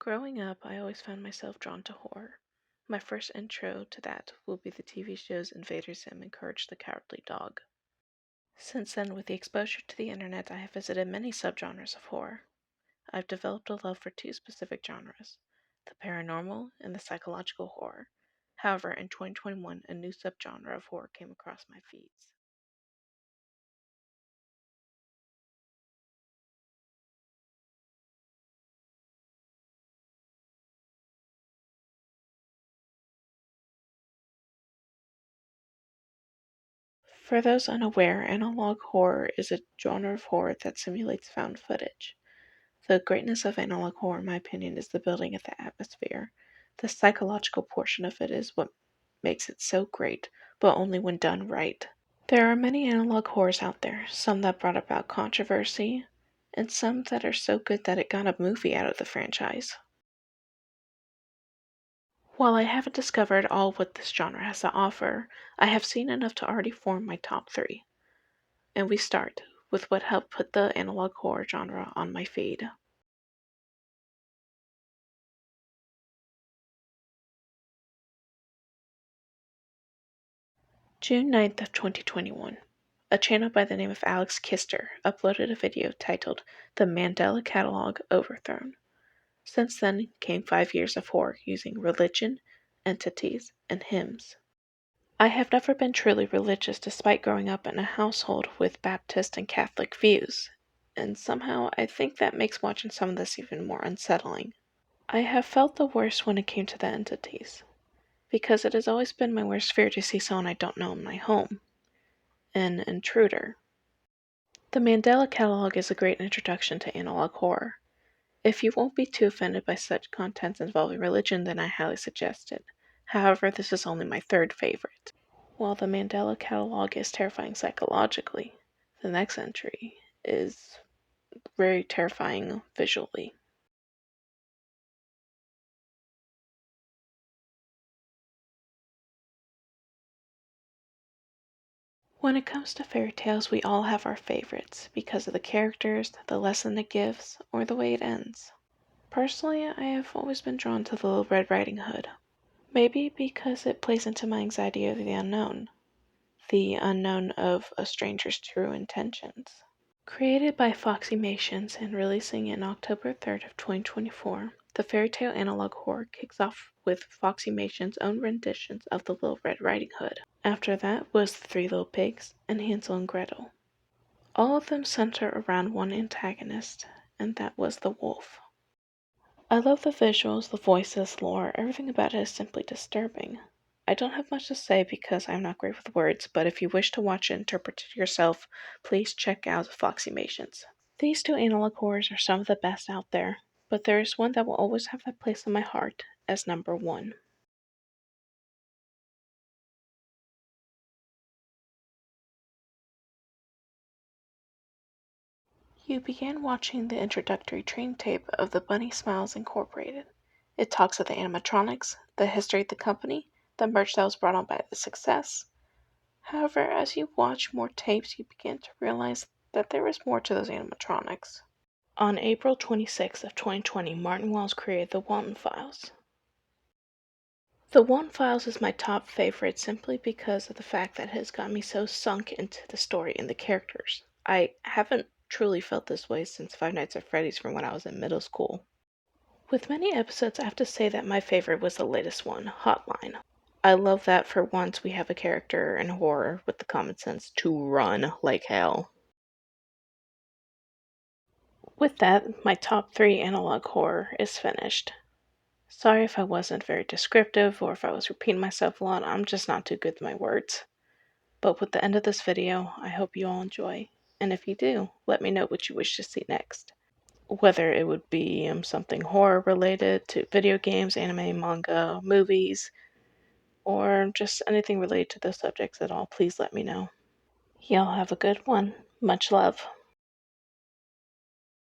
Growing up, I always found myself drawn to horror. My first intro to that will be the TV shows Invader Zim and Courage the Cowardly Dog. Since then, with the exposure to the internet, I have visited many subgenres of horror. I've developed a love for two specific genres, the paranormal and the psychological horror. However, in 2021, a new subgenre of horror came across my feeds. For those unaware, analog horror is a genre of horror that simulates found footage. The greatness of analog horror, in my opinion, is the building of the atmosphere. The psychological portion of it is what makes it so great, but only when done right. There are many analog horrors out there, some that brought about controversy, and some that are so good that it got a movie out of the franchise. While I haven't discovered all what this genre has to offer, I have seen enough to already form my top three. And we start with what helped put the analog horror genre on my feed. June 9th of 2021. A channel by the name of Alex Kister uploaded a video titled The Mandela Catalog Overthrown. Since then came 5 years of horror using religion, entities, and hymns. I have never been truly religious despite growing up in a household with Baptist and Catholic views, and somehow I think that makes watching some of this even more unsettling. I have felt the worst when it came to the entities, because it has always been my worst fear to see someone I don't know in my home, an intruder. The Mandela Catalog is a great introduction to analog horror. If you won't be too offended by such contents involving religion, then I highly suggest it. However, this is only my third favorite. While the Mandela Catalog is terrifying psychologically, the next entry is very terrifying visually. When it comes to fairy tales, we all have our favorites because of the characters, the lesson it gives, or the way it ends. Personally, I have always been drawn to the Little Red Riding Hood. Maybe because it plays into my anxiety of the unknown of a stranger's true intentions. Created by Foxymations and releasing in October 3rd of 2024, the fairy tale analog horror kicks off with Foxymations' own renditions of the Little Red Riding Hood. After that was The Three Little Pigs and Hansel and Gretel. All of them center around one antagonist, and that was the wolf. I love the visuals, the voices, lore, everything about it is simply disturbing. I don't have much to say because I'm not great with words, but if you wish to watch it interpreted yourself, please check out Foxymations. These two analog horrors are some of the best out there, but there is one that will always have that place in my heart as number one. You begin watching the introductory train tape of the Bunny Smiles Incorporated. It talks of the animatronics, the history of the company, the merch that was brought on by the success. However, as you watch more tapes, you begin to realize that there is more to those animatronics. On April 26th of 2020, Martin Wells created The Walton Files. The Walton Files is my top favorite simply because of the fact that it has got me so sunk into the story and the characters. I haven't truly felt this way since Five Nights at Freddy's from when I was in middle school. With many episodes, I have to say that my favorite was the latest one, Hotline. I love that for once we have a character in horror with the common sense to run like hell. With that, my top 3 analog horror is finished. Sorry if I wasn't very descriptive or if I was repeating myself a lot, I'm just not too good with my words. But with the end of this video, I hope you all enjoy. And if you do, let me know what you wish to see next. Whether it would be something horror related to video games, anime, manga, movies, or just anything related to those subjects at all, please let me know. Y'all have a good one. Much love.